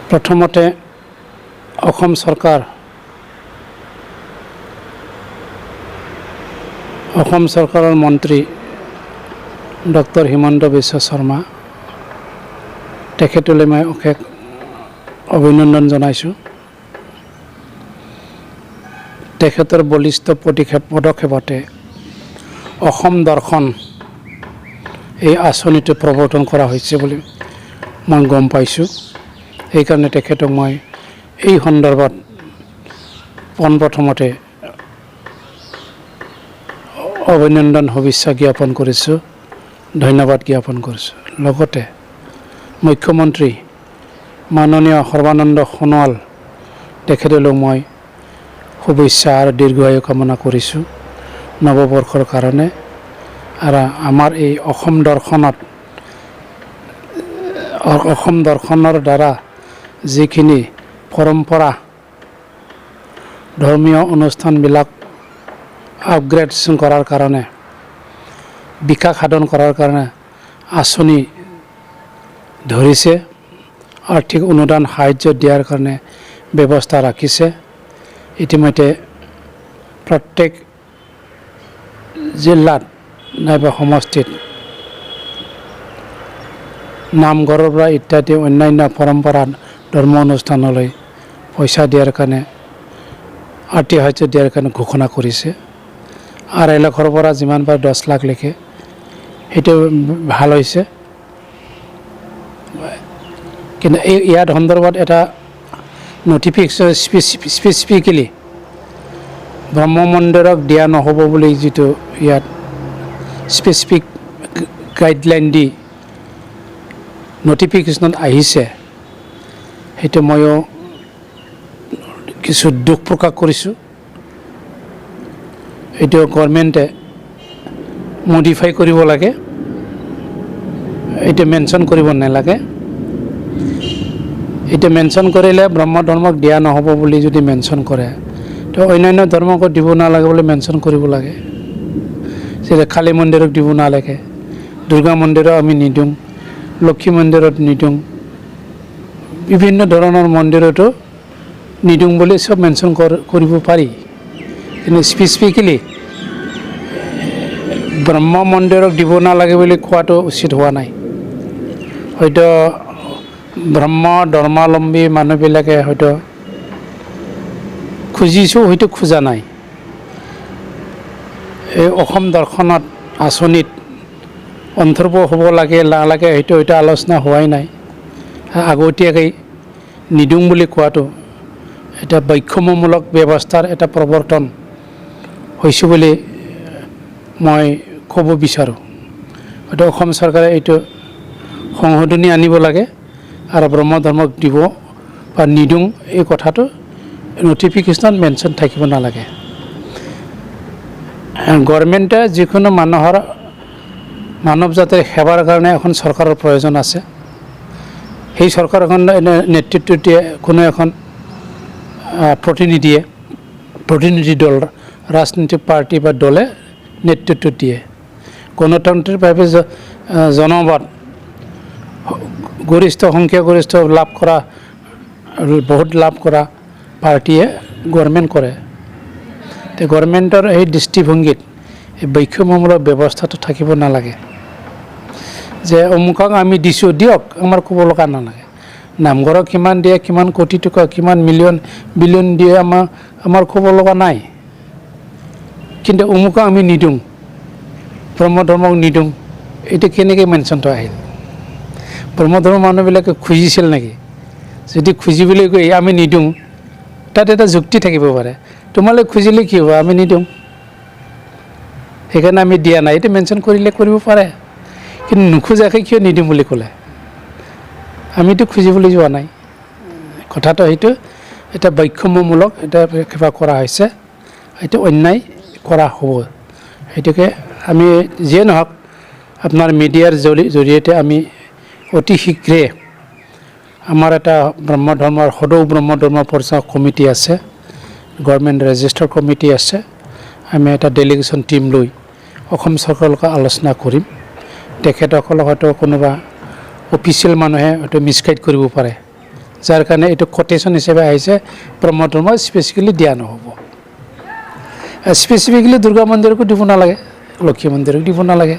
প্ৰথমতে অসম চৰকাৰৰ মন্ত্ৰী ডক্টৰ হিমন্ত বিশ্ব শৰ্মা তেখেতলৈ মই অশেষ অভিনন্দন জনাইছোঁ। তেখেতৰ বলিষ্ঠ পদক্ষেপতে অসম দৰ্শন এই আঁচনিটো প্ৰৱৰ্তন কৰা হৈছে বুলি মই গম পাইছোঁ। সেইকাৰণে তেখেতক মই এই সন্দৰ্ভত পোনপ্ৰথমতে অভিনন্দন শুভেচ্ছা জ্ঞাপন কৰিছোঁ, ধন্যবাদ জ্ঞাপন কৰিছোঁ। লগতে মুখ্যমন্ত্ৰী মাননীয় সৰ্বানন্দ সোণোৱাল তেখেতলৈ মই শুভেচ্ছা আৰু দীৰ্ঘায়ু কামনা কৰিছোঁ নৱবৰ্ষৰ কাৰণে। আৰু আমাৰ এই অসম দৰ্শনৰ দ্বাৰা যিখিনি পৰম্পৰা ধৰ্মীয় অনুষ্ঠানবিলাক আপগ্ৰেডেশ্যন কৰাৰ কাৰণে, বিকাশ সাধন কৰাৰ কাৰণে আঁচনি ধৰিছে, আৰ্থিক অনুদান সাহায্য দিয়াৰ কাৰণে ব্যৱস্থা ৰাখিছে। ইতিমধ্যে প্ৰত্যেক জিলাত নাইবা সমষ্টিত নামঘৰৰ পৰা ইত্যাদি অন্যান্য পৰম্পৰা ধৰ্ম অনুষ্ঠানলৈ পইচা দিয়াৰ কাৰণে, আৰ্থিক সাহায্য দিয়াৰ কাৰণে ঘোষণা কৰিছে। আৰু এলাকৰ পৰা যিমান পাৰে 10 লাখ লেখে, সেইটো ভাল হৈছে। কিন্তু ইয়াৰ সন্দৰ্ভত এটা নটিফিকেশ্যন স্পেচিফিকেলি ব্ৰহ্ম মন্দিৰক দিয়া নহ'ব বুলি যিটো ইয়াত স্পেচিফিক গাইডলাইন দি নটিফিকেশ্যনত আহিছে, সেইটো ময়ো কিছু দুখ প্ৰকাশ কৰিছোঁ। এইটো গভৰ্ণমেণ্টে মডিফাই কৰিব লাগে, এইটো মেনশ্যন কৰিব নালাগে। এইটো মেনশ্যন কৰিলে ব্ৰহ্ম ধৰ্মক দিয়া নহ'ব বুলি যদি মেনশ্যন কৰে, তো অন্যান্য ধৰ্মকো দিব নালাগে বুলি মেনশ্যন কৰিব লাগে। যেনে কালী মন্দিৰক দিব নালাগে, দুৰ্গা মন্দিৰত আমি নিদিওঁ, লক্ষী মন্দিৰত নিদিওঁ, বিভিন্ন ধৰণৰ মন্দিৰতো নিদিওঁ বুলি চব মেনশ্যন কৰিব পাৰি। কিন্তু স্পেচিফিকেলি ব্ৰহ্ম মন্দিৰক দিব নালাগে বুলি কোৱাটো উচিত হোৱা নাই। হয়তো ব্ৰহ্ম ধৰ্মাৱলম্বী মানুহবিলাকে হয়তো খুজিছোঁ, হয়তো খোজা নাই। এই অসম দৰ্শনত আঁচনিত অন্তৰ্ভুক্ত হ'ব লাগে নালাগে সেইটো আলোচনা হোৱাই নাই। আগতীয়াকৈ নিদিওঁ বুলি কোৱাটো এটা বৈষম্যমূলক ব্যৱস্থাৰ এটা প্ৰৱৰ্তন হৈছে বুলি মই ক'ব বিচাৰোঁ। হয়তো অসম চৰকাৰে এইটো সংশোধনী আনিব লাগে আৰু ব্ৰহ্ম ধৰ্মক দিব বা নিদিওঁ এই কথাটো নটিফিকেশ্যনত মেনশ্যন থাকিব নালাগে। গভৰ্ণমেণ্টে যিকোনো মানৱ জাতিৰ সেৱাৰ কাৰণে এখন চৰকাৰৰ প্ৰয়োজন আছে। সেই চৰকাৰখন নেতৃত্ব দিয়ে কোনো এখন প্ৰতিনিধি দল, ৰাজনৈতিক পাৰ্টি বা দলে নেতৃত্ব দিয়ে। গণতান্ত্ৰিকভাৱে জনমত সংখ্যাগৰিষ্ঠ লাভ কৰা, বহুত লাভ কৰা পাৰ্টীয়ে গভৰ্ণমেণ্ট কৰে। তো গভৰ্ণমেণ্টৰ এই দৃষ্টিভংগীত এই বৈষম্যমূলক ব্যৱস্থাটো থাকিব নালাগে যে অমুকক আমি দিছোঁ দিয়ক, আমাৰ ক'ব লগা নালাগে। নামঘৰক কিমান দিয়ে, কিমান কোটি টকা, কিমান বিলিয়ন দিয়ে আমাৰ ক'ব লগা নাই। কিন্তু অমুকক আমি নিদিওঁ, ব্ৰহ্ম ধৰ্মক নিদিওঁ, এইটো কেনেকৈ মেনশ্যনটো আহিল? ব্ৰহ্ম ধৰ্মৰ মানুহবিলাকে খুজিছিল নেকি? যদি খুজিবলৈ গৈ আমি নিদিওঁ, তাত এটা যুক্তি থাকিব পাৰে। তোমালোকে খুজিলে কি হ'ব, আমি নিদিওঁ, সেইকাৰণে আমি দিয়া নাই, এইটো মেনশ্যন কৰিলে কৰিব পাৰে। কিন্তু নোখোজাকৈ কিয় নিদিওঁ বুলি ক'লে? আমিতো খুজিবলৈ যোৱা নাই। কথাটো সেইটো এটা বৈষম্যমূলক এটা কিবা কৰা হৈছে, এইটো অন্যায় কৰা হ'ব। সেইটোকে আমি যিয়ে নহওক আপোনাৰ মিডিয়াৰ জৰিয়তে আমি অতি শীঘ্ৰে আমাৰ এটা সদৌ ব্ৰহ্ম ধৰ্ম প্ৰচাৰ কমিটি আছে, গভৰ্ণমেণ্ট ৰেজিষ্টাৰ কমিটি আছে। আমি এটা ডেলিগেশ্যন টিম লৈ অসম চৰকাৰৰ লগত আলোচনা কৰিম। তেখেতসকলক হয়তো কোনোবা অফিচিয়েল মানুহে হয়তো মিছগাইড কৰিব পাৰে যাৰ কাৰণে এইটো কোটেশ্যন হিচাপে আহিছে ব্ৰহ্ম ধৰ্ম স্পেচিফিকেলি দিয়া নহ'ব স্পেচিফিকেলি দুৰ্গা মন্দিৰকো দিব নালাগে লক্ষী মন্দিৰক দিব নালাগে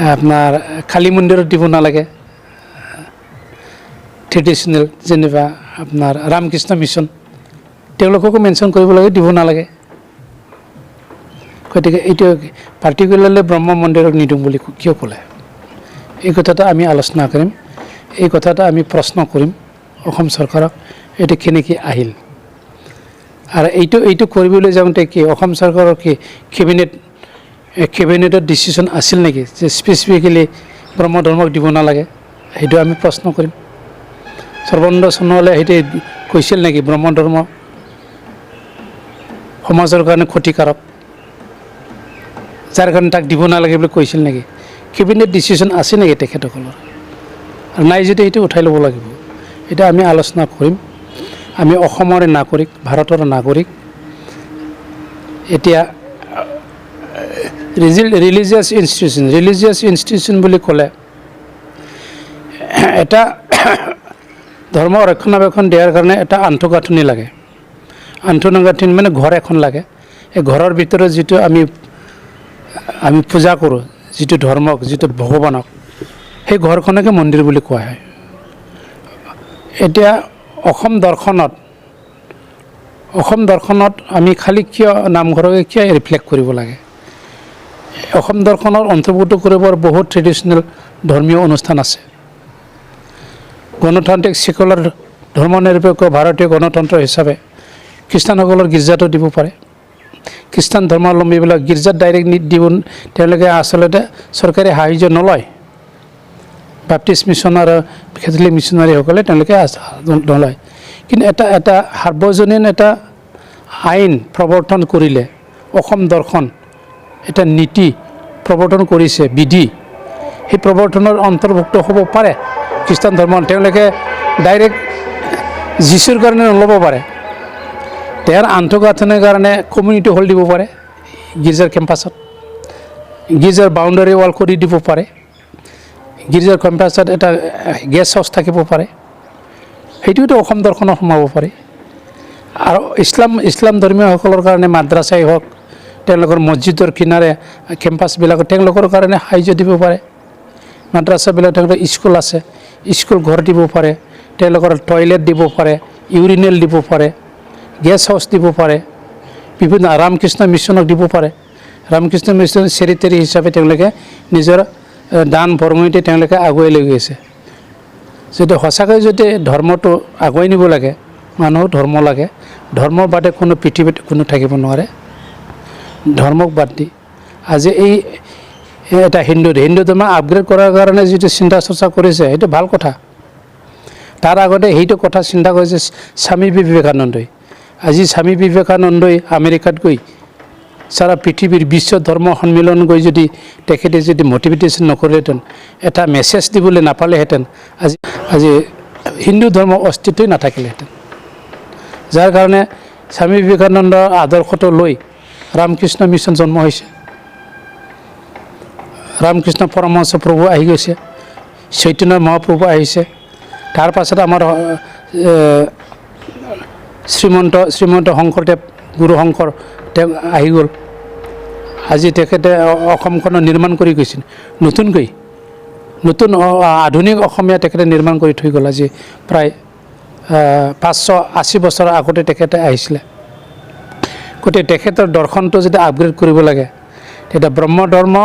আপোনাৰ কালী মন্দিৰত দিব নালাগে ট্ৰেডিশ্যনেল যেনিবা আপোনাৰ ৰামকৃষ্ণ মিছন তেওঁলোককো মেনশ্যন কৰিব লাগে দিব নালাগে গতিকে এইটো পাৰ্টিকুলাৰলি ব্ৰহ্ম মন্দিৰক নিদিওঁ বুলি কিয় ক'লে এই কথাটো আমি আলোচনা কৰিম এই কথাটো আমি প্ৰশ্ন কৰিম অসম চৰকাৰক এইটো কেনেকৈ আহিল আৰু এইটো কৰিবলৈ যাওঁতে কি অসম চৰকাৰৰ কি কেবিনেটৰ ডিচিশ্যন আছিল নেকি যে স্পেচিফিকেলি ব্ৰহ্ম ধৰ্মক দিব নালাগে সেইটো আমি প্ৰশ্ন কৰিম সৰ্বানন্দ সোণোৱালে সেইটো কৈছিল নেকি ব্ৰহ্ম ধৰ্ম সমাজৰ কাৰণে ক্ষতিকাৰক যাৰ কাৰণে তাক দিব নালাগে বুলি কৈছিল নেকি কেবিনেট ডিচিশ্যন আছে নেকি তেখেতসকলৰ আৰু নাই যদি এইটো উঠাই ল'ব লাগিব এটা আমি আলোচনা কৰিম আমি অসমৰে নাগৰিক ভাৰতৰ নাগৰিক এতিয়া ৰিলিজিয়াছ ইনষ্টিটিউশ্যন বুলি ক'লে এটা ধৰ্ম ৰক্ষণাবেক্ষণ দিয়াৰ কাৰণে এটা আন্তঃগাঁথনি লাগে আন্তঃগাঁথনি মানে ঘৰ এখন লাগে এই ঘৰৰ ভিতৰত যিটো আমি পূজা কৰোঁ যিটো ধৰ্মক যিটো ভগৱানক সেই ঘৰখনকে মন্দিৰ বুলি কোৱা হয় এতিয়া অসম দৰ্শনত আমি খালি কিয় নামঘৰকে কিয় ৰিফ্লেক্ট কৰিব লাগে অসম দৰ্শনৰ অন্তৰ্ভুক্ত কৰিবৰ বহুত ট্ৰেডিশ্যনেল ধৰ্মীয় অনুষ্ঠান আছে গণতান্ত্ৰিক ছেকুলাৰ ধৰ্মনিৰপেক্ষ ভাৰতীয় গণতন্ত্ৰ হিচাপে খ্ৰীষ্টানসকলৰ গীৰ্জাটো দিব পাৰে খ্ৰীষ্টান ধৰ্মাৱলম্বীবিলাক গীৰ্জাত ডাইৰেক্ট দিব তেওঁলোকে আচলতে চৰকাৰী সাহায্য নলয় বাপ্টিষ্ট মিছন আৰু কেথলিক মিছনাৰীসকলে তেওঁলোকে নলয় কিন্তু এটা সাৰ্বজনীন এটা আইন প্ৰৱৰ্তন কৰিলে অসম দৰ্শন এটা নীতি প্ৰৱৰ্তন কৰিছে বিধি সেই প্ৰৱৰ্তনৰ অন্তৰ্ভুক্ত হ'ব পাৰে খ্ৰীষ্টান ধৰ্ম তেওঁলোকে ডাইৰেক্ট যীশুৰ কাৰণে নল'ব পাৰে তেওঁৰ আন্তঃগাঁথনিৰ কাৰণে কমিউনিটি হল দিব পাৰে গীৰ্জাৰ কেম্পাছত গীৰ্জাৰ বাউণ্ডাৰী ৱাল কৰি দিব পাৰে গীৰ্জাৰ কেম্পাছত এটা গেষ্ট হাউচ থাকিব পাৰে সেইটোতো অসম দৰ্শনত সোমাব পাৰে আৰু ইছলাম ধৰ্মীয়সকলৰ কাৰণে মাদ্ৰাছাই হওক তেওঁলোকৰ মছজিদৰ কিনাৰে কেম্পাছবিলাকত তেওঁলোকৰ কাৰণে সাহায্য দিব পাৰে মাদ্ৰাছাবিলাক তেওঁলোকৰ স্কুল আছে স্কুল ঘৰ দিব পাৰে তেওঁলোকৰ টয়লেট দিব পাৰে ইউৰিনেল দিব পাৰে গেষ্ট হাউচ দিব পাৰে বিভিন্ন ৰামকৃষ্ণ মিছনক দিব পাৰে ৰামকৃষ্ণ মিছন চেৰিটেৰী হিচাপে তেওঁলোকে নিজৰ দান বৰঙণিতে তেওঁলোকে আগুৱাই লৈ গৈছে যদি সঁচাকৈ যদি ধৰ্মটো আগুৱাই নিব লাগে মানুহক ধৰ্ম লাগে ধৰ্মৰ বাদে কোনো পৃথিৱীত কোনো থাকিব নোৱাৰে ধৰ্মক বাদ দি আজি এই এটা হিন্দু ধৰ্ম আপগ্ৰেড কৰাৰ কাৰণে যিটো চিন্তা চৰ্চা কৰিছে সেইটো ভাল কথা তাৰ আগতে সেইটো কথা চিন্তা কৰিছে স্বামী বিবেকানন্দই আজি স্বামী বিবেকানন্দই আমেৰিকাত গৈ সাৰা পৃথিবীৰ বিশ্ব ধৰ্ম সন্মিলন গৈ যদি তেখেতে যদি মোটিভেটেশ্যন নকৰিলেহেঁতেন এটা মেছেজ দিবলৈ নাপালেহেঁতেন আজি হিন্দু ধৰ্ম অস্তিত্বই নাথাকিলেহেঁতেন যাৰ কাৰণে স্বামী বিবেকানন্দৰ আদৰ্শটো লৈ ৰামকৃষ্ণ মিছন জন্ম হৈছে ৰামকৃষ্ণ পৰমহংস প্ৰভু আহি গৈছে চৈতন্য মহাপ্ৰভু আহিছে তাৰ পাছত আমাৰ শ্ৰীমন্ত শংকৰদেৱ গুৰু শংকৰ তেওঁ আহি গ'ল আজি তেখেতে অসমখনৰ নিৰ্মাণ কৰি গৈছিল নতুন আধুনিক অসমীয়া তেখেতে নিৰ্মাণ কৰি থৈ গ'ল আজি প্ৰায় 580 বছৰ আগতে তেখেতে আহিছিলে গতিকে তেখেতৰ দৰ্শনটো যদি আপগ্ৰেড কৰিব লাগে তেতিয়া ব্ৰহ্ম ধৰ্ম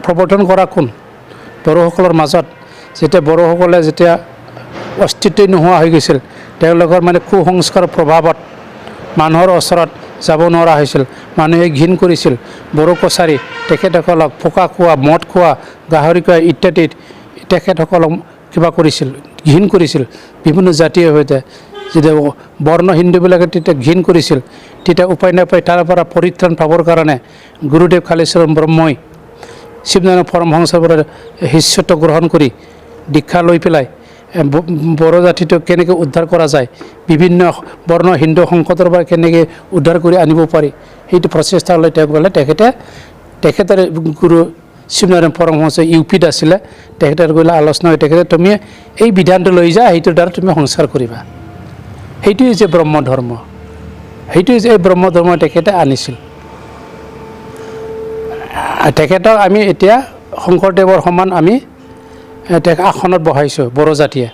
প্ৰৱৰ্তন কৰা কোন বড়োসকলৰ মাজত যেতিয়া বড়োসকলে যেতিয়া অস্তিত্বই নোহোৱা হৈ গৈছিল তেওঁলোকৰ মানে কুসংস্কাৰৰ প্ৰভাৱত মানুহৰ ওচৰত যাব নোৱাৰা হৈছিল মানুহে ঘিণ কৰিছিল বড়ো কছাৰী তেখেতসকলক ফোকা খোৱা মদ খোৱা গাহৰি খোৱা ইত্যাদি তেখেতসকলক কিবা কৰিছিল ঘিণ কৰিছিল বিভিন্ন জাতিৰ সৈতে যেতিয়া বৰ্ণ হিন্দুবিলাকে তেতিয়া ঘিণ কৰিছিল তেতিয়া উপায় নাপায় তাৰ পৰা পৰিত্ৰাণ পাবৰ কাৰণে গুৰুদেৱ কালীচৰণ ব্ৰহ্মই শিৱনাৰায়ণ পৰমহংসৰ পৰা শিষ্যত্ব গ্ৰহণ কৰি দীক্ষা লৈ পেলাই বড়ো জাতিটোক কেনেকৈ উদ্ধাৰ কৰা যায় বিভিন্ন বৰ্ণ হিন্দু সংকটৰ পৰা কেনেকৈ উদ্ধাৰ কৰি আনিব পাৰি সেইটো প্ৰচেষ্টা লৈ তেওঁক বোলে তেখেতৰ গুৰু শিৱনাৰায়ণ পৰমহংস ইউপিত আছিলে তেখেতৰ গ'লে আলোচনা হৈ তেখেতে তুমি এই বিধানটো লৈ যা সেইটোৰ দ্বাৰা তুমি সংস্কাৰ কৰিবা সেইটোৱে হৈছে ব্ৰহ্ম ধৰ্ম সেইটোৱে যে এই ব্ৰহ্ম ধৰ্ম তেখেতে আনিছিল তেখেতক আমি এতিয়া শংকৰদেৱৰ সমান আমি আসনত বহাইছোঁ বড়ো জাতিয়ে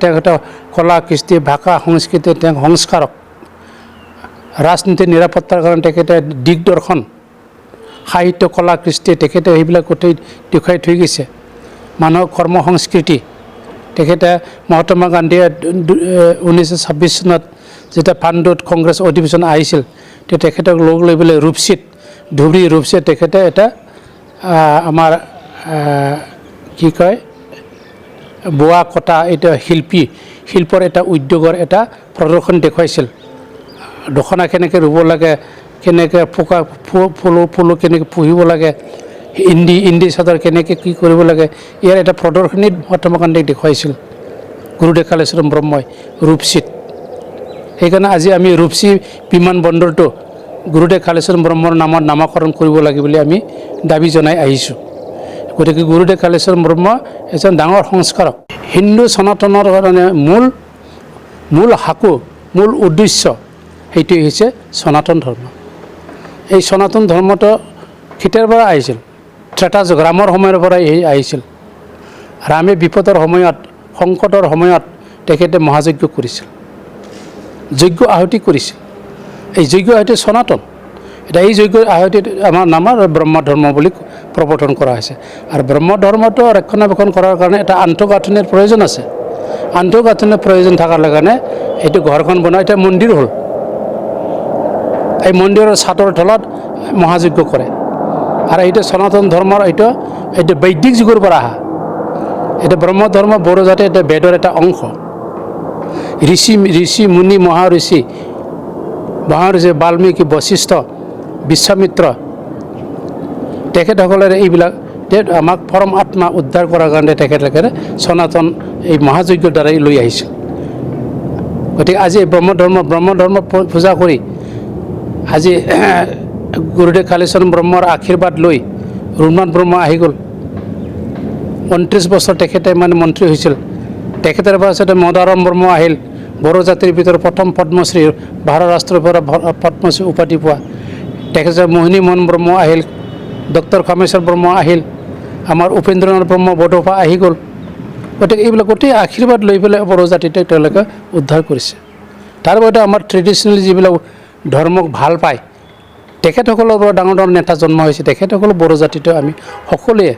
তেখেতক কলা কৃষ্টি ভাষা সংস্কৃতি তেওঁ সংস্কাৰক ৰাজনীতিৰ নিৰাপত্তাৰ কাৰণে তেখেতে দিগদৰ্শন সাহিত্য কলা কৃষ্টি তেখেতে সেইবিলাক গোটেই দেখুৱাই থৈ গৈছে মানুহৰ কৰ্ম সংস্কৃতি তেখেতে মহাত্মা গান্ধীয়ে 1926 চনত যেতিয়া পাণ্ডুত কংগ্ৰেছ অধিৱেশন আহিছিল তেতিয়া তেখেতক লগ লৈ পেলাই ৰূপসীত ধুবুৰী ৰূপসীত তেখেতে এটা আমাৰ কি কয় বোৱা কটা এটা শিল্পৰ এটা উদ্যোগৰ এটা প্ৰদৰ্শন দেখুৱাইছিল দখনা কেনেকৈ ৰুব লাগে কেনেকৈ ফুলো কেনেকৈ পুহিব লাগে ইন্দি চাদৰ কেনেকৈ কি কৰিব লাগে ইয়াৰ এটা প্ৰদৰ্শনীত মহাত্মা গান্ধীক দেখুৱাইছিল গুৰুদেৱ কালীচৰণ ব্ৰহ্মই ৰূপসীত সেইকাৰণে আজি আমি ৰূপসী বিমান বন্দৰটো গুৰুদেৱ কালীচৰণ ব্ৰহ্মৰ নামত নামকৰণ কৰিব লাগে বুলি আমি দাবী জনাই আহিছোঁ গতিকে গুৰুদেৱ কালীচৰণ ব্ৰহ্ম এজন ডাঙৰ সংস্কাৰক হিন্দু সনাতনৰ কাৰণে মূল সাকু মূল উদ্দেশ্য সেইটোৱে হৈছে সনাতন ধৰ্ম এই সনাতন ধৰ্মটো কেতিয়াৰ পৰা আহিছিল ত্ৰেতা যুগ ৰামৰ সময়ৰ পৰাই আহিছিল ৰামে বিপদৰ সময়ত সংকটৰ সময়ত তেখেতে মহাযজ্ঞ কৰিছিল যজ্ঞ আহুতি কৰিছিল এই যজ্ঞ আহুতি সনাতন এতিয়া এই যজ্ঞ আহুতিত আমাৰ নামৰ ব্ৰহ্ম ধৰ্ম বুলি প্ৰৱৰ্তন কৰা হৈছে আৰু ব্ৰহ্ম ধৰ্মটো ৰক্ষণাবেক্ষণ কৰাৰ কাৰণে এটা আন্তঃগাঁথনিৰ প্ৰয়োজন আছে আন্তঃগাঁথনিৰ প্ৰয়োজন থকাৰ কাৰণে এইটো ঘৰখন বনোৱা এতিয়া মন্দিৰ হ'ল এই মন্দিৰৰ ছাদৰ তলত মহাযজ্ঞ কৰে আৰু এইটো সনাতন ধৰ্মৰ এইটো বৈদিক যুগৰ পৰা অহা এটা ব্ৰহ্ম ধৰ্ম বড়ো জাতি এটা বেদৰ এটা অংশ ঋষি মুনি মহাঋষি বাল্মীকি বশিষ্ঠ বিশ্বামিত্ৰ তেখেতসকলে এইবিলাক আমাক পৰম আত্মা উদ্ধাৰ কৰাৰ কাৰণে তেখেতলোকে সনাতন এই মহাযজ্ঞৰ দ্বাৰাই লৈ আহিছিল গতিকে আজি ব্ৰহ্ম ধৰ্ম পূজা কৰি আজি গুৰুদেৱ কালীচৰণ ব্ৰহ্মৰ আশীৰ্বাদ লৈ ৰুণনাথ ব্ৰহ্ম আহি গ'ল 29 বছৰ তেখেতে মানে মন্ত্ৰী হৈছিল তেখেতৰ পাছতে মদাৰাম ব্ৰহ্ম আহিল বড়ো জাতিৰ ভিতৰত প্ৰথম পদ্মশ্ৰী ভাৰত ৰাষ্ট্ৰৰ পৰা পদ্মশ্ৰী উপাধি পোৱা তেখেতৰ মোহিনী মোহন ব্ৰহ্ম আহিল ডক্টৰ কামেশ্বৰ ব্ৰহ্ম আহিল আমাৰ উপেন্দ্ৰনাথ ব্ৰহ্ম বডোফা আহি গ'ল গতিকে এইবিলাক গোটেই আশীৰ্বাদ লৈ পেলাই বড়ো জাতিটোক তেওঁলোকে উদ্ধাৰ কৰিছে তাৰ বাদে আমাৰ ট্ৰেডিশ্যনেল যিবিলাক ধৰ্মক ভাল পায় তেখেতসকলৰ পৰা ডাঙৰ নেতা জন্ম হৈছে তেখেতসকলৰ বড়ো জাতিটো আমি সকলোৱে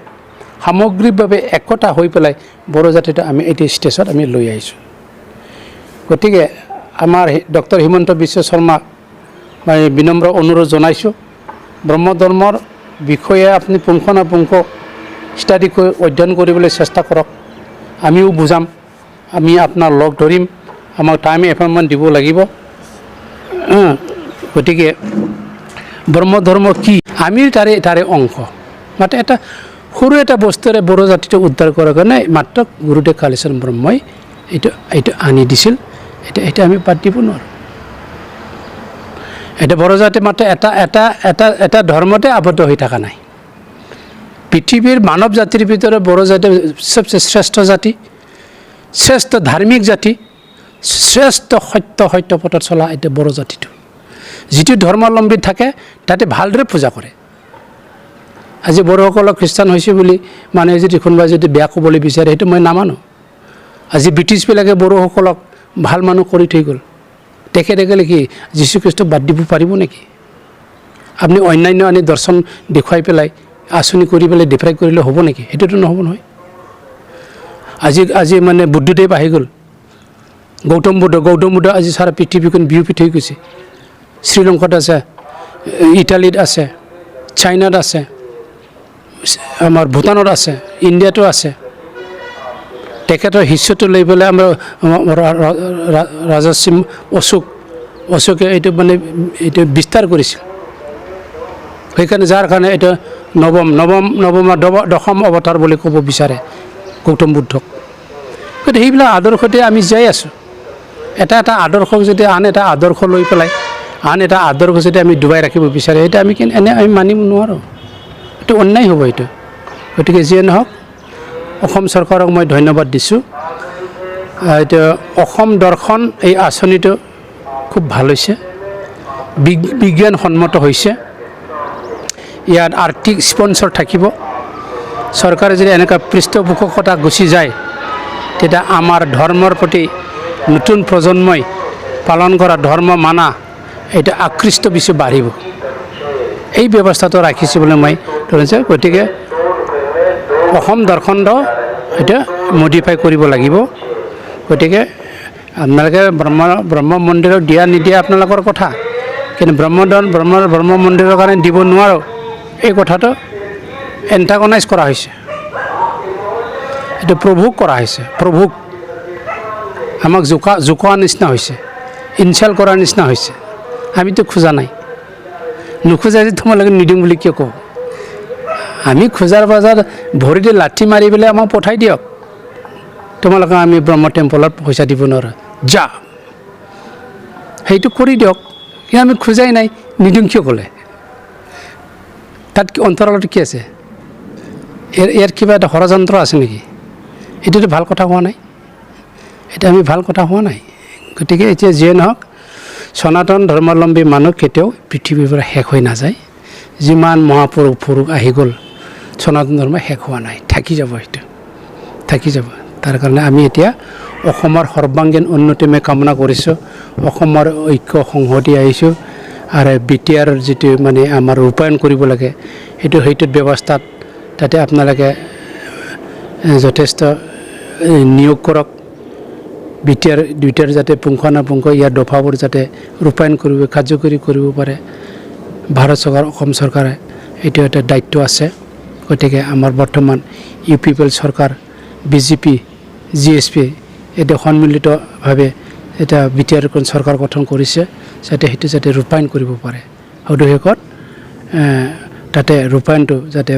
সামগ্ৰিকভাৱে একতা হৈ পেলাই বড়ো জাতিটো আমি এইটো ষ্টেজত আমি লৈ আহিছোঁ গতিকে আমাৰ ডক্টৰ হিমন্ত বিশ্ব শৰ্মাক মই বিনম্ৰ অনুৰোধ জনাইছোঁ ব্ৰহ্ম ধৰ্মৰ বিষয়ে আপুনি পুংখানুপুংখ ষ্টাডি কৰি অধ্যয়ন কৰিবলৈ চেষ্টা কৰক আমিও বুজাম আমি আপোনাৰ লগ ধৰিম আমাক টাইম এপইণ্টমেণ্ট দিব লাগিব গতিকে ব্ৰহ্ম ধৰ্ম কি আমি তাৰে অংশ মাত্ৰ এটা সৰু এটা বস্তুৰে বড়ো জাতিটো উদ্ধাৰ কৰাৰ কাৰণে মাত্ৰ গুৰুদেৱ কালীচৰণ ব্ৰহ্মই এইটো আনি দিছিল এটা আমি বাদ দিব নোৱাৰোঁ এটা বড়ো জাতি মাত্ৰ এটা ধৰ্মতে আবদ্ধ হৈ থকা নাই পৃথিৱীৰ মানৱ জাতিৰ ভিতৰত বড়ো জাতি চবচে শ্ৰেষ্ঠ জাতি শ্ৰেষ্ঠ ধাৰ্মিক জাতি শ্ৰেষ্ঠ সত্য পথত চলা এটা বড়ো জাতিটো যিটো ধৰ্মাৱলম্বী থাকে তাতে ভালদৰে পূজা কৰে আজি বড়োসকলক খ্ৰীষ্টান হৈছে বুলি মানুহে যদি কোনোবাই যদি বেয়া ক'বলৈ বিচাৰে সেইটো মই নামানো আজি ব্ৰিটিছবিলাকে বড়োসকলক ভাল মানুহ কৰি থৈ গ'ল তেখেতসকলে কি যীশুখ্ৰীষ্টক বাদ দিব পাৰিব নেকি আপুনি অন্যান্য আনি দৰ্শন দেখুৱাই পেলাই আঁচনি কৰি পেলাই ডিফ্ৰাই কৰিলে হ'ব নেকি সেইটোতো নহ'ব নহয় আজি মানে বুদ্ধদেৱ আহি গ'ল গৌতম বুদ্ধ আজি সাৰা পৃথিৱীখন বিয়পি থৈ গৈছে শ্ৰীলংকাত আছে ইটালীত আছে চাইনাত আছে আমাৰ ভূটানত আছে ইণ্ডিয়াতো আছে তেখেতৰ হিষ্ট্ৰীটো লৈ পেলাই আমাৰ ৰাজৰ্ষি অশোকে এইটো মানে এইটো বিস্তাৰ কৰিছিল সেইকাৰণে যাৰ কাৰণে এইটো দশম অৱতাৰ বুলি ক'ব বিচাৰে গৌতম বুদ্ধক গতিকে সেইবিলাক আদৰ্শতে আমি জীয়াই আছোঁ এটা আদৰ্শক যদি আন এটা আদৰ্শ লৈ পেলাই আন এটা আদৰ্শ যদি আমি ডুবাই ৰাখিব বিচাৰে সেইটো আমি মানিব নোৱাৰোঁ এইটো এইটো অন্যায় হ'ব এইটো গতিকে যিয়ে নহওক অসম চৰকাৰক মই ধন্যবাদ দিছোঁ এইটো অসম দৰ্শন এই আঁচনিটো খুব ভাল হৈছে বিজ্ঞানসন্মত হৈছে ইয়াত আৰ্থিক স্পন্সৰ থাকিব চৰকাৰে যদি এনেকুৱা পৃষ্ঠপোষকতা গুচি যায় তেতিয়া আমাৰ ধৰ্মৰ প্ৰতি নতুন প্ৰজন্মই পালন কৰা ধৰ্ম মানা এইটো আকৃষ্ট বেছি বাঢ়িব এই ব্যৱস্থাটো ৰাখিছোঁ বুলি মই ধৰিছোঁ গতিকে অসম দৰ্শনটো এটা মডিফাই কৰিব লাগিব গতিকে আপোনালোকে ব্ৰহ্ম মন্দিৰক দিয়া নিদিয়া আপোনালোকৰ কথা কিন্তু ব্ৰহ্ম মন্দিৰৰ কাৰণে দিব নোৱাৰোঁ এই কথাটো এণ্টাগনাইজ কৰা হৈছে এইটো প্ৰভোগ কৰা হৈছে প্ৰভোগ আমাক জোকোৱা নিচিনা হৈছে ইনচাল্ট কৰাৰ নিচিনা হৈছে আমিতো খোজা নাই নোখোজা যে তোমালোকে নিদিম বুলি কিয় কওঁ আমি খোজাৰ বজাত ভৰিতে লাঠি মাৰি পেলাই আমাক পঠাই দিয়ক তোমালোকে আমি ব্ৰহ্ম টেম্পলত পইচা দিব নোৱাৰোঁ যা সেইটো কৰি দিয়ক কিন্তু আমি খোজাই নাই নিদিম কিয় ক'লে তাত অন্তৰালত কি আছে ইয়াৰ কিবা এটা ষড়যন্ত্ৰ আছে নেকি এইটোতো ভাল কথা হোৱা নাই এটা আমি ভাল কথা হোৱা নাই গতিকে এতিয়া যিয়ে নহওক সনাতন ধৰ্মাৱলম্বী মানুহ কেতিয়াও পৃথিৱীৰ পৰা শেষ হৈ নাযায় যিমান মহাপুৰুষ আহি গ'ল সনাতন ধৰ্ম শেষ হোৱা নাই থাকি যাব সেইটো থাকি যাব তাৰ কাৰণে আমি এতিয়া অসমৰ সৰ্বাংগীন উন্নতি মই কামনা কৰিছোঁ অসমৰ ঐক্য সংহতি আহিছোঁ আৰু BTR যিটো মানে আমাৰ ৰূপায়ণ কৰিব লাগে সেইটোত ব্যৱস্থাত তাতে আপোনালোকে যথেষ্ট নিয়োগ কৰক BTR যাতে পুংখানুপুংখ ইয়াৰ দফাবোৰ যাতে ৰূপায়ণ কৰিব কাৰ্যকৰী কৰিব পাৰে ভাৰত চৰকাৰ অসম চৰকাৰে এইটো এটা দায়িত্ব আছে গতিকে আমাৰ বৰ্তমান UPP চৰকাৰ BJP GSP এটা সন্মিলিতভাৱে এটা BTR চৰকাৰ গঠন কৰিছে যাতে সেইটো যাতে ৰূপায়ণ কৰিব পাৰে সদুশেষত তাতে ৰূপায়ণটো যাতে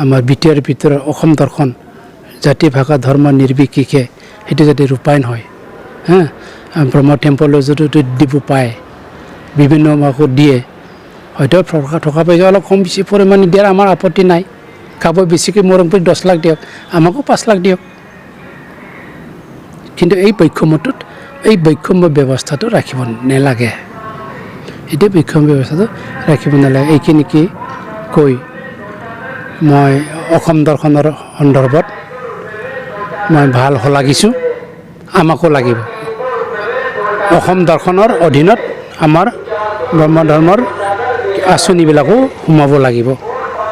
আমাৰ BTR ভিতৰত অসম দৰ্শন জাতি ভাষা ধৰ্ম নিৰ্বিশেষে সেইটো যাতে ৰূপায়ণ হয় ব্ৰহ্ম টেম্পলৰ যদি দিব পায় বিভিন্ন আমাকো দিয়ে হয়তো টকা পইচা অলপ কম বেছি পৰিমাণে দিয়াৰ আমাৰ আপত্তি নাই খাব বেছিকৈ মৰম কৰি 10 লাখ দিয়ক আমাকো 5 লাখ দিয়ক কিন্তু এই বৈষম্য ব্যৱস্থাটো ৰাখিব নালাগে এইটো বৈষম্য ব্যৱস্থাটো ৰাখিব নালাগে এইখিনিকে কৈ মই অসম দৰ্শনৰ সন্দৰ্ভত মই ভাল লাগিছোঁ আমাকো লাগিব অসম দৰ্শনৰ অধীনত আমাৰ ব্ৰহ্ম ধৰ্মৰ আঁচনিবিলাকো সোমাব লাগিব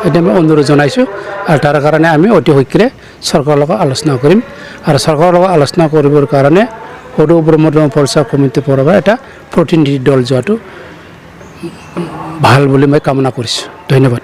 এটা মই অনুৰোধ জনাইছোঁ আৰু তাৰ কাৰণে আমি অতি শীঘ্ৰে চৰকাৰৰ লগত আলোচনা কৰিম আৰু চৰকাৰৰ লগত আলোচনা কৰিবৰ কাৰণে সদৌ ব্ৰহ্ম ধৰ্ম প্ৰচাৰ কমিটিৰ পৰা এটা প্ৰতিনিধি দল যোৱাটো ভাল বুলি মই কামনা কৰিছোঁ ধন্যবাদ